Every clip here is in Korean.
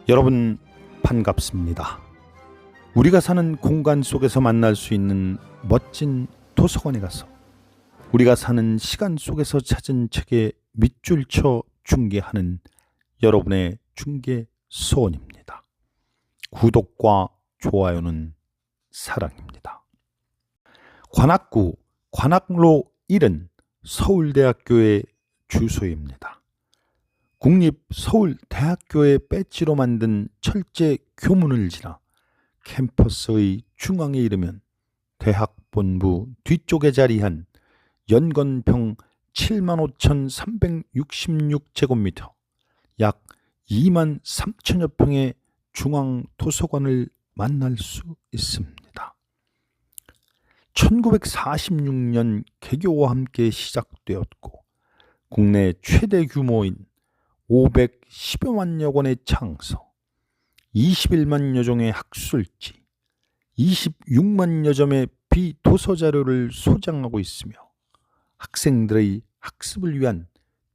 여러분 반갑습니다. 우리가 사는 공간 속에서 만날 수 있는 멋진 도서관에 가서 우리가 사는 시간 속에서 찾은 책의 밑줄 쳐 중계하는 여러분의 중계 소원입니다. 구독과 좋아요는 사랑입니다. 관악구 관악로 1은 서울대학교의 주소입니다. 국립서울대학교의 배지로 만든 철제 교문을 지나 캠퍼스의 중앙에 이르면 대학 본부 뒤쪽에 자리한 연건평 75,366제곱미터 약 23,000여 평의 중앙도서관을 만날 수 있습니다. 1946년 개교와 함께 시작되었고 국내 최대 규모인 510여만여 권의 창서, 21만여 종의 학술지, 26만여 점의 비도서 자료를 소장하고 있으며 학생들의 학습을 위한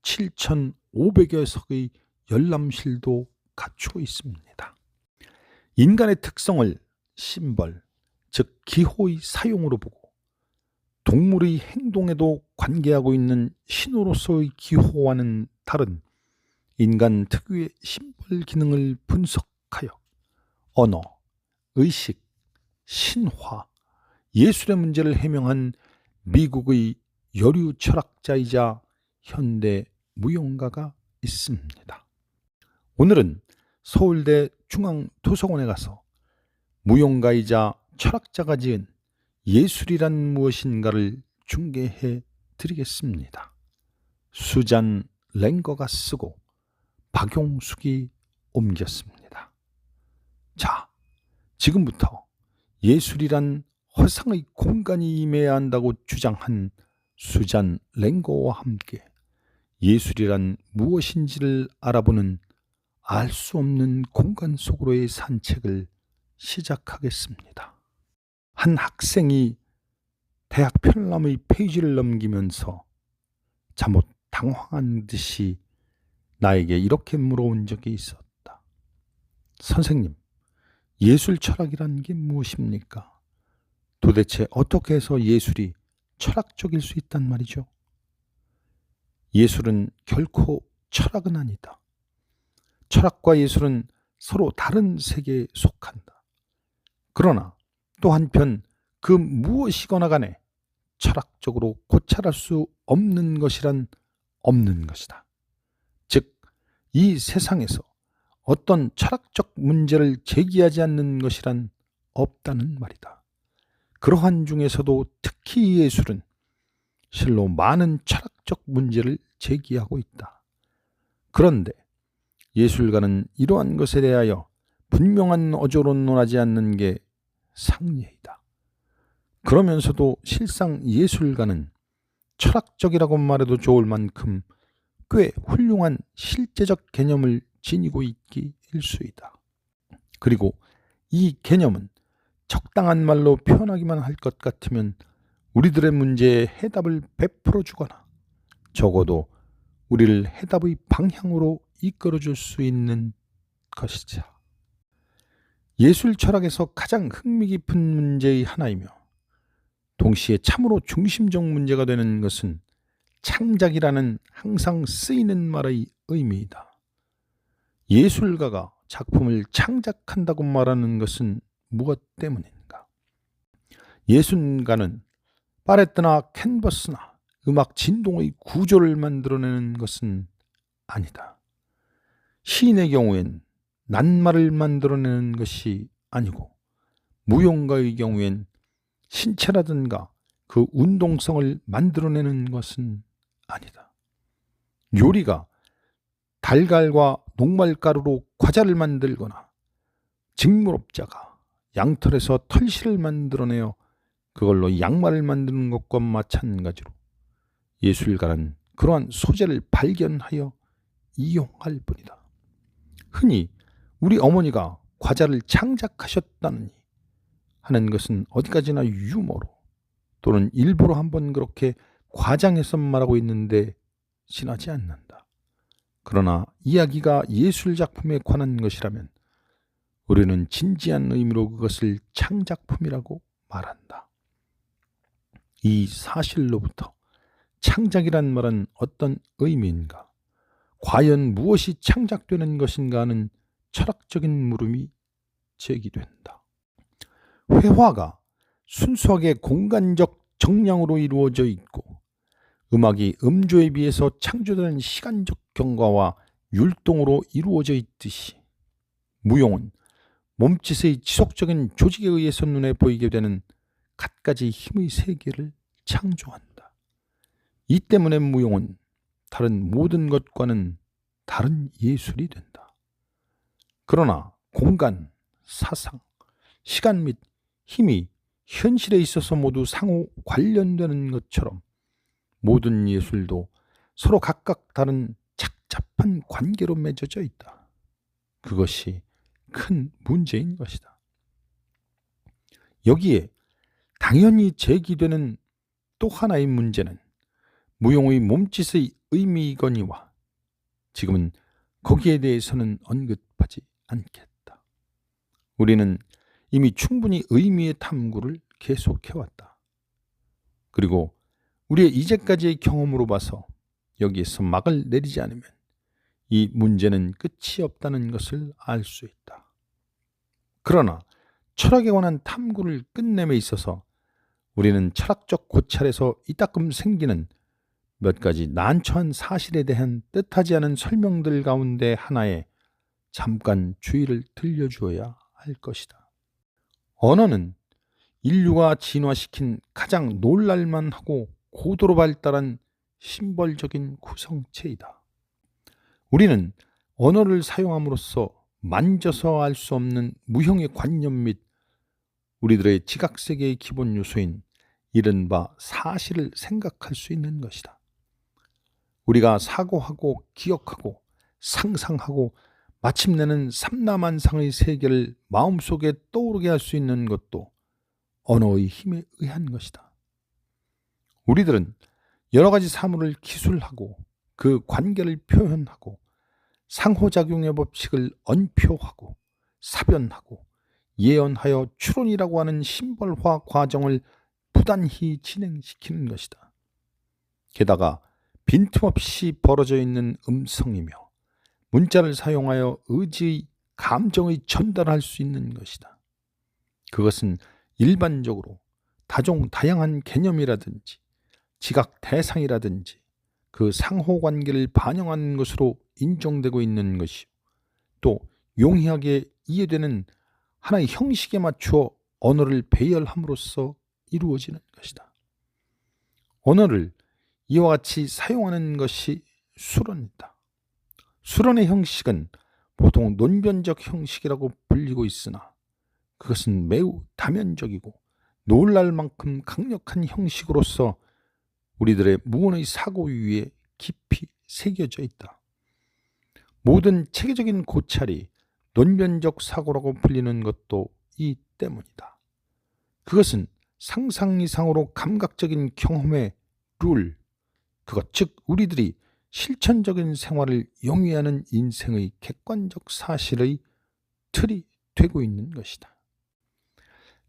7,500여 석의 열람실도 갖추고 있습니다. 인간의 특성을 심벌, 즉 기호의 사용으로 보고 동물의 행동에도 관계하고 있는 신호로서의 기호와는 다른 인간 특유의 심벌 기능을 분석하여 언어, 의식, 신화, 예술의 문제를 해명한 미국의 여류 철학자이자 현대 무용가가 있습니다. 오늘은 서울대 중앙도서관에 가서 무용가이자 철학자가 지은 예술이란 무엇인가를 중계해 드리겠습니다. 수잔 랭거가 쓰고 박용숙이 옮겼습니다. 자, 지금부터 예술이란 허상의 공간이 임해야 한다고 주장한 수잔 랭거와 함께 예술이란 무엇인지를 알아보는 알 수 없는 공간 속으로의 산책을 시작하겠습니다. 한 학생이 대학 편람의 페이지를 넘기면서 잠옷 당황한 듯이 나에게 이렇게 물어온 적이 있었다. 선생님, 예술 철학이란 게 무엇입니까? 도대체 어떻게 해서 예술이 철학적일 수 있단 말이죠? 예술은 결코 철학은 아니다. 철학과 예술은 서로 다른 세계에 속한다. 그러나 또 한편 그 무엇이거나 간에 철학적으로 고찰할 수 없는 것이란 없는 것이다. 즉, 이 세상에서 어떤 철학적 문제를 제기하지 않는 것이란 없다는 말이다. 그러한 중에서도 특히 예술은 실로 많은 철학적 문제를 제기하고 있다. 그런데 예술가는 이러한 것에 대하여 분명한 어조로 논하지 않는 게 상례이다. 그러면서도 실상 예술가는 철학적이라고 말해도 좋을 만큼 꽤 훌륭한 실제적 개념을 지니고 있기 일쑤이다. 그리고 이 개념은 적당한 말로 표현하기만 할 것 같으면 우리들의 문제에 해답을 베풀어 주거나 적어도 우리를 해답의 방향으로 이끌어 줄 수 있는 것이죠. 예술 철학에서 가장 흥미 깊은 문제의 하나이며 동시에 참으로 중심적 문제가 되는 것은 창작이라는 항상 쓰이는 말의 의미이다. 예술가가 작품을 창작한다고 말하는 것은 무엇 때문인가? 예술가는 팔레트나 캔버스나 음악 진동의 구조를 만들어내는 것은 아니다. 시인의 경우엔 낱말을 만들어내는 것이 아니고 무용가의 경우엔 신체라든가 그 운동성을 만들어내는 것은 아니다. 요리가 달걀과 녹말가루로 과자를 만들거나 직물업자가 양털에서 털실을 만들어내어 그걸로 양말을 만드는 것과 마찬가지로 예술가는 그러한 소재를 발견하여 이용할 뿐이다. 흔히 우리 어머니가 과자를 창작하셨다느니 하는 것은 어디까지나 유머로 또는 일부러 한번 그렇게 과장해서 말하고 있는데 지나지 않는다. 그러나 이야기가 예술작품에 관한 것이라면 우리는 진지한 의미로 그것을 창작품이라고 말한다. 이 사실로부터 창작이란 말은 어떤 의미인가? 과연 무엇이 창작되는 것인가 하는 철학적인 물음이 제기된다. 회화가 순수하게 공간적 정량으로 이루어져 있고 음악이 음조에 비해서 창조되는 시간적 경과와 율동으로 이루어져 있듯이 무용은 몸짓의 지속적인 조직에 의해서 눈에 보이게 되는 갖가지 힘의 세계를 창조한다. 이 때문에 무용은 다른 모든 것과는 다른 예술이 된다. 그러나 공간, 사상, 시간 및 힘이 현실에 있어서 모두 상호 관련되는 것처럼 모든 예술도 서로 각각 다른 착잡한 관계로 맺어져 있다. 그것이 큰 문제인 것이다. 여기에 당연히 제기되는 또 하나의 문제는 무용의 몸짓의 의미이거니와 지금은 거기에 대해서는 언급하지 않겠다. 우리는 이미 충분히 의미의 탐구를 계속해왔다. 그리고 우리의 이제까지의 경험으로 봐서 여기에서 막을 내리지 않으면 이 문제는 끝이 없다는 것을 알 수 있다. 그러나 철학에 관한 탐구를 끝냄에 있어서 우리는 철학적 고찰에서 이따금 생기는 몇 가지 난처한 사실에 대한 뜻하지 않은 설명들 가운데 하나에 잠깐 주의를 들려주어야 할 것이다. 언어는 인류가 진화시킨 가장 놀랄만하고 고도로 발달한 심벌적인 구성체이다. 우리는 언어를 사용함으로써 만져서 알 수 없는 무형의 관념 및 우리들의 지각세계의 기본 요소인 이른바 사실을 생각할 수 있는 것이다. 우리가 사고하고 기억하고 상상하고 마침내는 삼라만상의 세계를 마음속에 떠오르게 할 수 있는 것도 언어의 힘에 의한 것이다. 우리들은 여러 가지 사물을 기술하고 그 관계를 표현하고 상호작용의 법칙을 언표하고 사변하고 예언하여 추론이라고 하는 심벌화 과정을 부단히 진행시키는 것이다. 게다가 빈틈없이 벌어져 있는 음성이며 문자를 사용하여 의지의 감정의 전달할 수 있는 것이다. 그것은 일반적으로 다양한 개념이라든지 지각 대상이라든지 그 상호관계를 반영하는 것으로 인정되고 있는 것이요. 또 용이하게 이해되는 하나의 형식에 맞추어 언어를 배열함으로써 이루어지는 것이다. 언어를 이와 같이 사용하는 것이 수론이다. 수론의 형식은 보통 논변적 형식이라고 불리고 있으나 그것은 매우 다면적이고 놀랄 만큼 강력한 형식으로서 우리들의 무언의 사고 위에 깊이 새겨져 있다. 모든 체계적인 고찰이 논변적 사고라고 불리는 것도 이 때문이다. 그것은 상상 이상으로 감각적인 경험의 룰, 그것 즉 우리들이 실천적인 생활을 영위하는 인생의 객관적 사실의 틀이 되고 있는 것이다.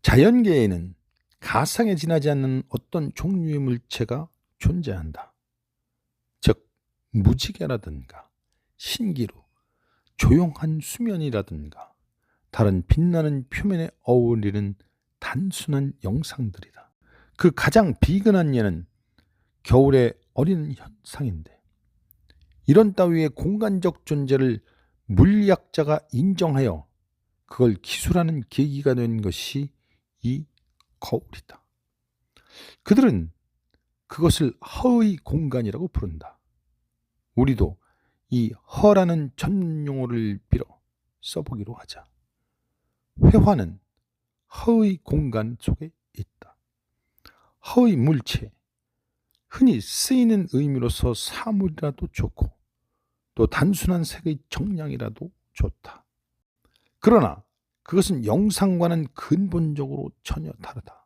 자연계에는 가상에 지나지 않는 어떤 종류의 물체가 존재한다. 즉 무지개라든가 신기루, 조용한 수면이라든가 다른 빛나는 표면에 어울리는 단순한 영상들이다. 그 가장 비근한 예는 겨울에 어린 현상인데 이런 따위의 공간적 존재를 물리학자가 인정하여 그걸 기술하는 계기가 된 것이 이 거울이다. 그들은 그것을 허의 공간이라고 부른다. 우리도 이 허라는 전문 용어를 빌어 써보기로 하자. 회화는 허의 공간 속에 있다. 허의 물체, 흔히 쓰이는 의미로서 사물이라도 좋고 또 단순한 색의 정량이라도 좋다. 그러나 그것은 영상과는 근본적으로 전혀 다르다.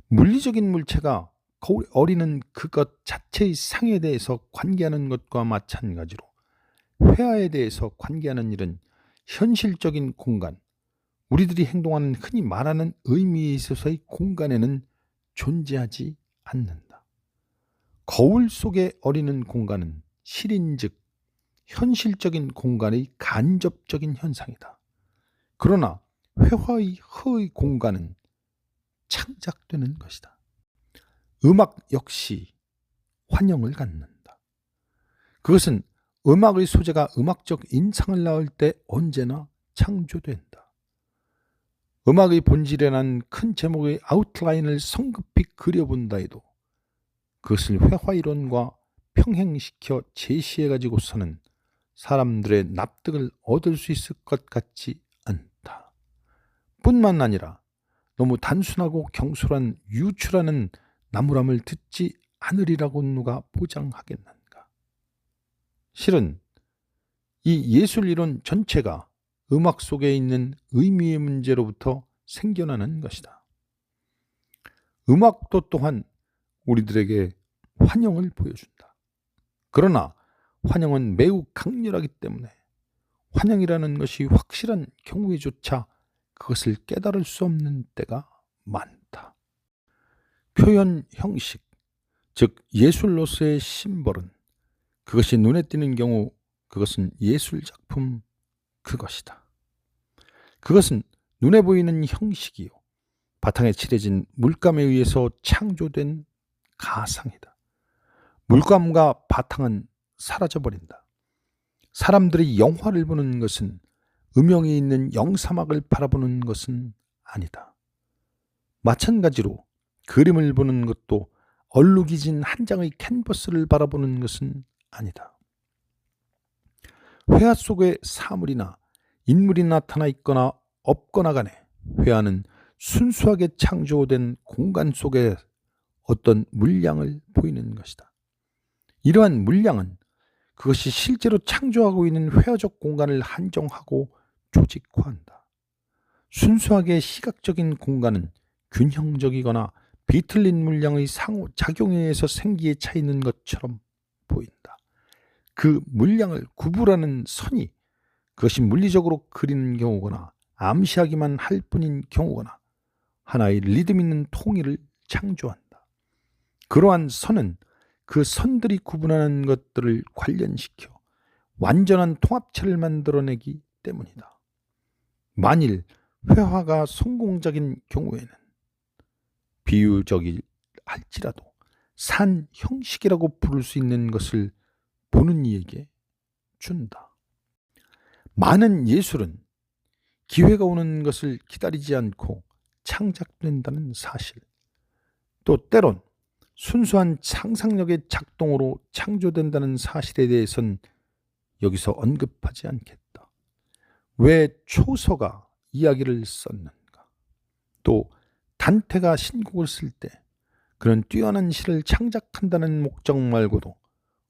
물리적인 물체가 거울에 어리는 그것 자체의 상에 대해서 관계하는 것과 마찬가지로 회화에 대해서 관계하는 일은 현실적인 공간, 우리들이 행동하는 흔히 말하는 의미에 있어서의 공간에는 존재하지 않는다. 거울 속에 어리는 공간은 실인 즉 현실적인 공간의 간접적인 현상이다. 그러나 회화의 허의 공간은 창작되는 것이다. 음악 역시 환영을 갖는다. 그것은 음악의 소재가 음악적 인상을 낳을 때 언제나 창조된다. 음악의 본질이라는 큰 제목의 아웃라인을 성급히 그려본다 해도 그것을 회화이론과 평행시켜 제시해가지고서는 사람들의 납득을 얻을 수 있을 것 같지 않다. 뿐만 아니라 너무 단순하고 경솔한 유추라는 나무람을 듣지 않으리라고 누가 보장하겠는가. 실은 이 예술이론 전체가 음악 속에 있는 의미의 문제로부터 생겨나는 것이다. 음악도 또한 우리들에게 환영을 보여준다. 그러나 환영은 매우 강렬하기 때문에 환영이라는 것이 확실한 경우에조차 그것을 깨달을 수 없는 때가 많다. 표현 형식, 즉 예술로서의 심벌은 그것이 눈에 띄는 경우 그것은 예술작품 그것이다. 그것은 눈에 보이는 형식이요 바탕에 칠해진 물감에 의해서 창조된 가상이다. 물감과 바탕은 사라져버린다. 사람들이 영화를 보는 것은 음영이 있는 영사막을 바라보는 것은 아니다. 마찬가지로 그림을 보는 것도 얼룩이 진 한 장의 캔버스를 바라보는 것은 아니다. 회화 속에 사물이나 인물이 나타나 있거나 없거나 간에 회화는 순수하게 창조된 공간 속에 어떤 물량을 보이는 것이다. 이러한 물량은 그것이 실제로 창조하고 있는 회화적 공간을 한정하고 조직화한다. 순수하게 시각적인 공간은 균형적이거나 비틀린 물량의 상호작용에 의해서 생기에 차 있는 것처럼 보인다. 그 물량을 구분하는 선이 그것이 물리적으로 그리는 경우거나 암시하기만 할 뿐인 경우거나 하나의 리듬 있는 통일을 창조한다. 그러한 선은 그 선들이 구분하는 것들을 관련시켜 완전한 통합체를 만들어내기 때문이다. 만일 회화가 성공적인 경우에는 비유적일할지라도 산 형식이라고 부를 수 있는 것을 보는 이에게 준다. 많은 예술은 기회가 오는 것을 기다리지 않고 창작된다는 사실, 또 때론 순수한 상상력의 작동으로 창조된다는 사실에 대해선 여기서 언급하지 않겠다. 왜 초서가 이야기를 썼는가? 또 단테가 신곡을 쓸 때 그는 뛰어난 시를 창작한다는 목적 말고도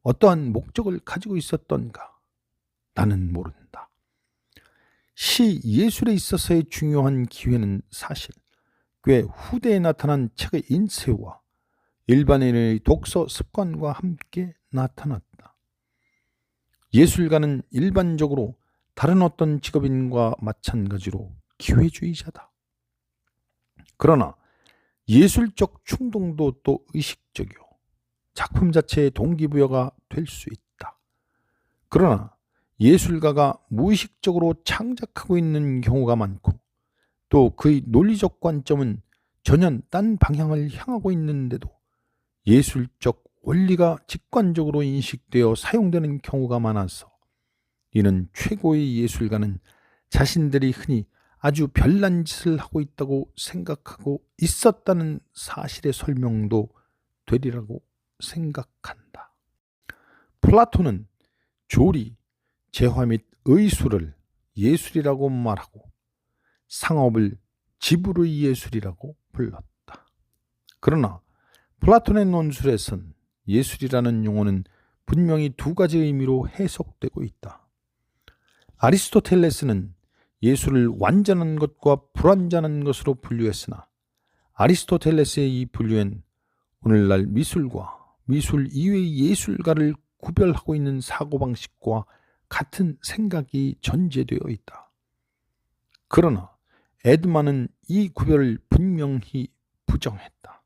어떠한 목적을 가지고 있었던가? 나는 모른다. 시 예술에 있어서의 중요한 기회는 사실 꽤 후대에 나타난 책의 인쇄와 일반인의 독서 습관과 함께 나타났다. 예술가는 일반적으로 다른 어떤 직업인과 마찬가지로 기회주의자다. 그러나 예술적 충동도 또 의식적이요 작품 자체의 동기부여가 될 수 있다. 그러나 예술가가 무의식적으로 창작하고 있는 경우가 많고 또 그의 논리적 관점은 전혀 딴 방향을 향하고 있는데도 예술적 원리가 직관적으로 인식되어 사용되는 경우가 많아서 이는 최고의 예술가는 자신들이 흔히 아주 별난 짓을 하고 있다고 생각하고 있었다는 사실의 설명도 되리라고 생각한다. 플라톤은 조리, 재화 및 의술을 예술이라고 말하고 상업을 지불의 예술이라고 불렀다. 그러나 플라톤의 논술에선 예술이라는 용어는 분명히 두 가지 의미로 해석되고 있다. 아리스토텔레스는 예술을 완전한 것과 불완전한 것으로 분류했으나 아리스토텔레스의 이 분류엔 오늘날 미술과 미술 이외의 예술가를 구별하고 있는 사고방식과 같은 생각이 전제되어 있다. 그러나 에드만은 이 구별을 분명히 부정했다.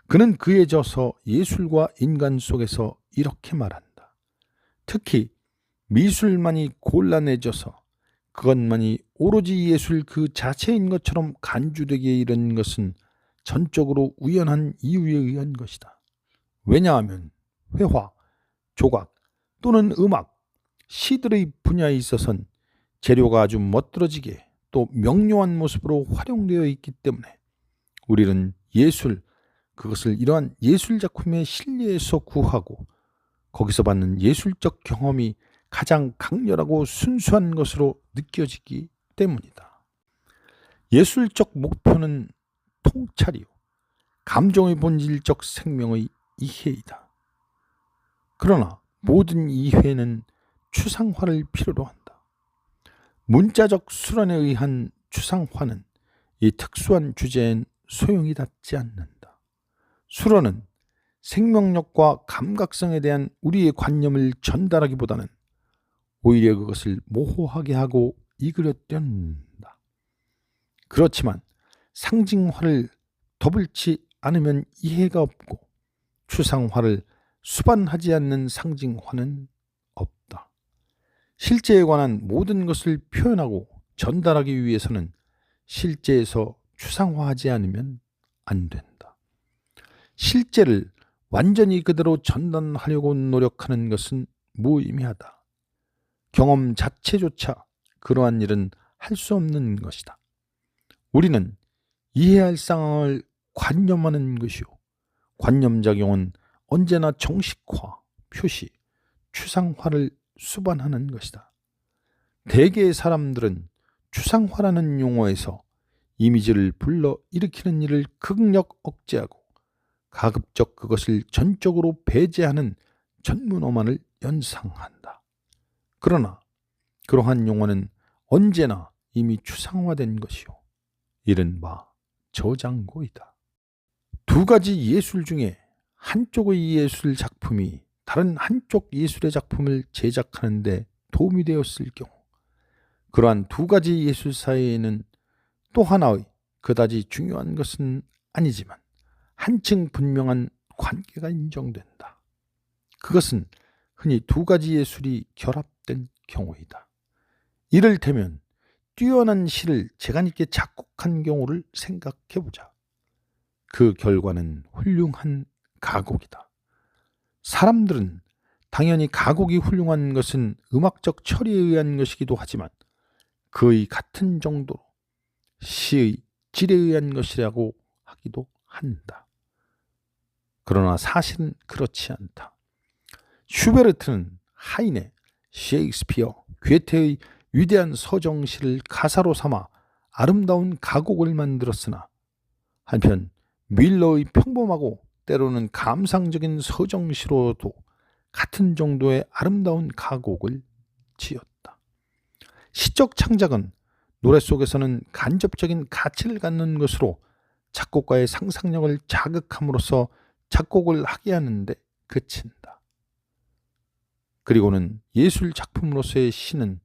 그는 그에 져서 예술과 인간 속에서 이렇게 말한다. 특히 미술만이 곤란해져서 그것만이 오로지 예술 그 자체인 것처럼 간주되게 이른 것은 전적으로 우연한 이유에 의한 것이다. 왜냐하면 회화, 조각 또는 음악, 시들의 분야에 있어서는 재료가 아주 멋들어지게 또 명료한 모습으로 활용되어 있기 때문에 우리는 예술, 그것을 이러한 예술작품의 실내에서 구하고 거기서 받는 예술적 경험이 가장 강렬하고 순수한 것으로 느껴지기 때문이다. 예술적 목표는 통찰이요, 감정의 본질적 생명의 이해이다. 그러나 모든 이해는 추상화를 필요로 한다. 문자적 수련에 의한 추상화는 이 특수한 주제엔 소용이 닿지 않는다. 수련은 생명력과 감각성에 대한 우리의 관념을 전달하기보다는 오히려 그것을 모호하게 하고 이끌어댄다. 그렇지만 상징화를 더블치 않으면 이해가 없고 추상화를 수반하지 않는 상징화는 없다. 실제에 관한 모든 것을 표현하고 전달하기 위해서는 실제에서 추상화하지 않으면 안 된다. 실제를 완전히 그대로 전달하려고 노력하는 것은 무의미하다. 경험 자체조차 그러한 일은 할 수 없는 것이다. 우리는 이해할 상황을 관념하는 것이요, 관념작용은 언제나 정식화, 표시, 추상화를 수반하는 것이다. 대개의 사람들은 추상화라는 용어에서 이미지를 불러 일으키는 일을 극력 억제하고 가급적 그것을 전적으로 배제하는 전문어만을 연상한다. 그러나 그러한 용어는 언제나 이미 추상화된 것이요, 이른바 저장고이다. 두 가지 예술 중에 한쪽의 예술 작품이 다른 한쪽 예술의 작품을 제작하는 데 도움이 되었을 경우, 그러한 두 가지 예술 사이에는 또 하나의 그다지 중요한 것은 아니지만 한층 분명한 관계가 인정된다. 그것은 흔히 두 가지 예술이 결합된 경우이다. 이를테면 뛰어난 시를 재간있게 작곡한 경우를 생각해보자. 그 결과는 훌륭한 가곡이다. 사람들은 당연히 가곡이 훌륭한 것은 음악적 처리에 의한 것이기도 하지만 그의 같은 정도로 시의 질에 의한 것이라고 하기도 한다. 그러나 사실은 그렇지 않다. 슈베르트는 하이네, 셰익스피어, 괴테의 위대한 서정시를 가사로 삼아 아름다운 가곡을 만들었으나 한편 밀러의 평범하고 때로는 감상적인 서정시로도 같은 정도의 아름다운 가곡을 지었다. 시적 창작은 노래 속에서는 간접적인 가치를 갖는 것으로 작곡가의 상상력을 자극함으로써 작곡을 하게 하는데 그친다. 그리고는 예술 작품으로서의 시는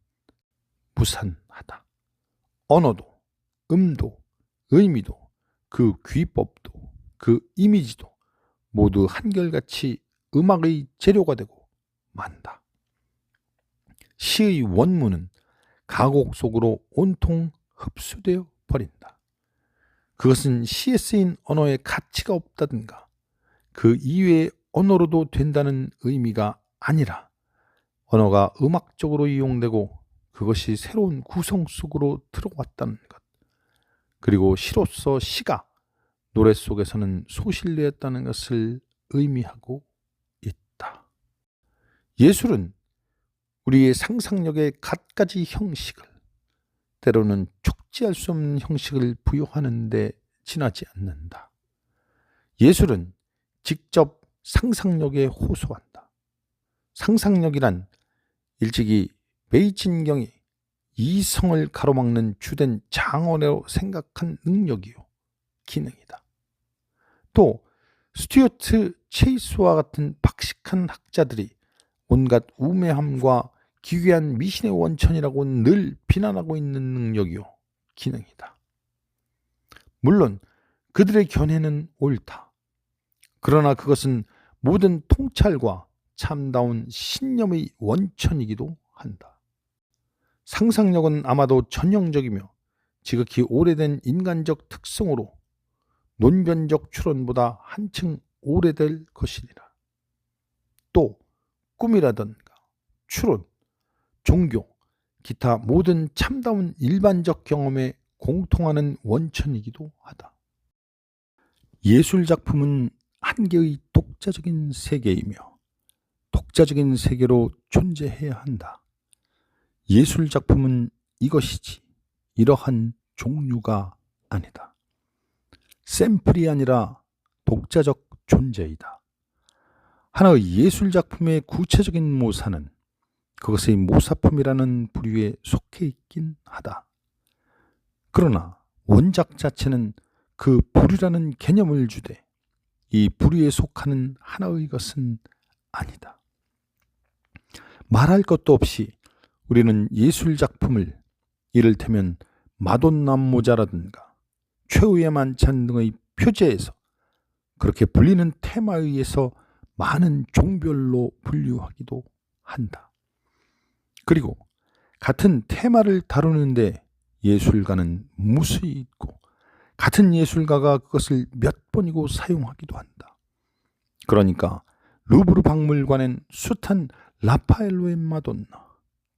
무산하다. 언어도, 음도, 의미도, 그 귀법도, 그 이미지도 모두 한결같이 음악의 재료가 되고 만다. 시의 원문은 가곡 속으로 온통 흡수되어 버린다. 그것은 시에 쓰인 언어에 가치가 없다든가 그 이외의 언어로도 된다는 의미가 아니라 언어가 음악적으로 이용되고 그것이 새로운 구성 속으로 들어왔다는 것, 그리고 시로서 시가 노래 속에서는 소실되었다는 것을 의미하고 있다. 예술은 우리의 상상력의 갖가지 형식을, 때로는 촉지할 수 없는 형식을 부여하는 데 지나지 않는다. 예술은 직접 상상력에 호소한다. 상상력이란 일찍이 베이진경이 이성을 가로막는 주된 장어로 생각한 능력이요, 기능이다. 또 스튜어트 체이스와 같은 박식한 학자들이 온갖 우매함과 기괴한 미신의 원천이라고 늘 비난하고 있는 능력이요, 기능이다. 물론 그들의 견해는 옳다. 그러나 그것은 모든 통찰과 참다운 신념의 원천이기도 한다. 상상력은 아마도 전형적이며 지극히 오래된 인간적 특성으로 논변적 추론보다 한층 오래될 것이니라. 또 꿈이라든가 추론, 종교, 기타 모든 참다운 일반적 경험에 공통하는 원천이기도 하다. 예술작품은 한 개의 독자적인 세계이며 독자적인 세계로 존재해야 한다. 예술작품은 이것이지 이러한 종류가 아니다. 샘플이 아니라 독자적 존재이다. 하나의 예술작품의 구체적인 모사는 그것의 모사품이라는 부류에 속해 있긴 하다. 그러나 원작 자체는 그 부류라는 개념을 주되 이 부류에 속하는 하나의 것은 아니다. 말할 것도 없이 우리는 예술작품을 이를테면 마돈나 모자라든가 최후의 만찬 등의 표제에서 그렇게 불리는 테마에 의해서 많은 종별로 분류하기도 한다. 그리고 같은 테마를 다루는데 예술가는 무수히 있고 같은 예술가가 그것을 몇 번이고 사용하기도 한다. 그러니까 루브르 박물관엔 숱한 라파엘로의 마돈나,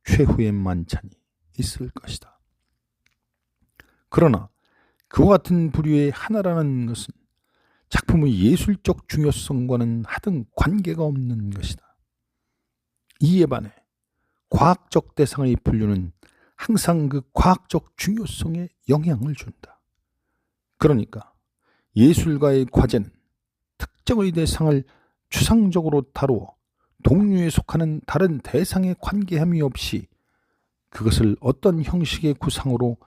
최후의 만찬이 있을 것이다. 그러나 그와 같은 부류의 하나라는 것은 작품의 예술적 중요성과는 하등 관계가 없는 것이다. 이에 반해 과학적 대상의 분류는 항상 그 과학적 중요성에 영향을 준다. 그러니까 예술가의 과제는 특정의 대상을 추상적으로 다루어 동류에 속하는 다른 대상에 관계함이 없이 그것을 어떤 형식의 구상으로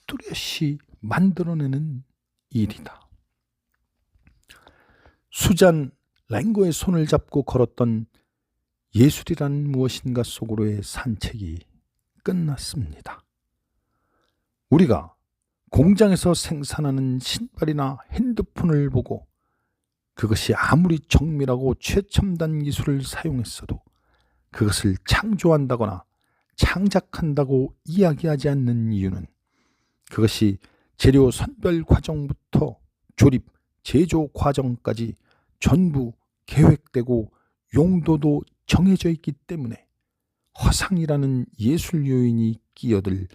뚜렷이 만들어내는 일이다. 수잔 랭고의 손을 잡고 걸었던 예술이란 무엇인가 속으로의 산책이 끝났습니다. 우리가 공장에서 생산하는 신발이나 핸드폰을 보고 그것이 아무리 정밀하고 최첨단 기술을 사용했어도 그것을 창조한다거나 창작한다고 이야기하지 않는 이유는 그것이 재료 선별 과정부터 조립, 제조 과정까지 전부 계획되고 용도도 정해져 있기 때문에 허상이라는 예술 요인이 끼어들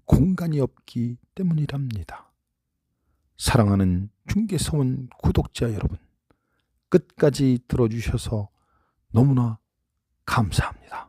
공간이 없기 때문이랍니다. 사랑하는 중개서원 구독자 여러분, 끝까지 들어주셔서 너무나 감사합니다.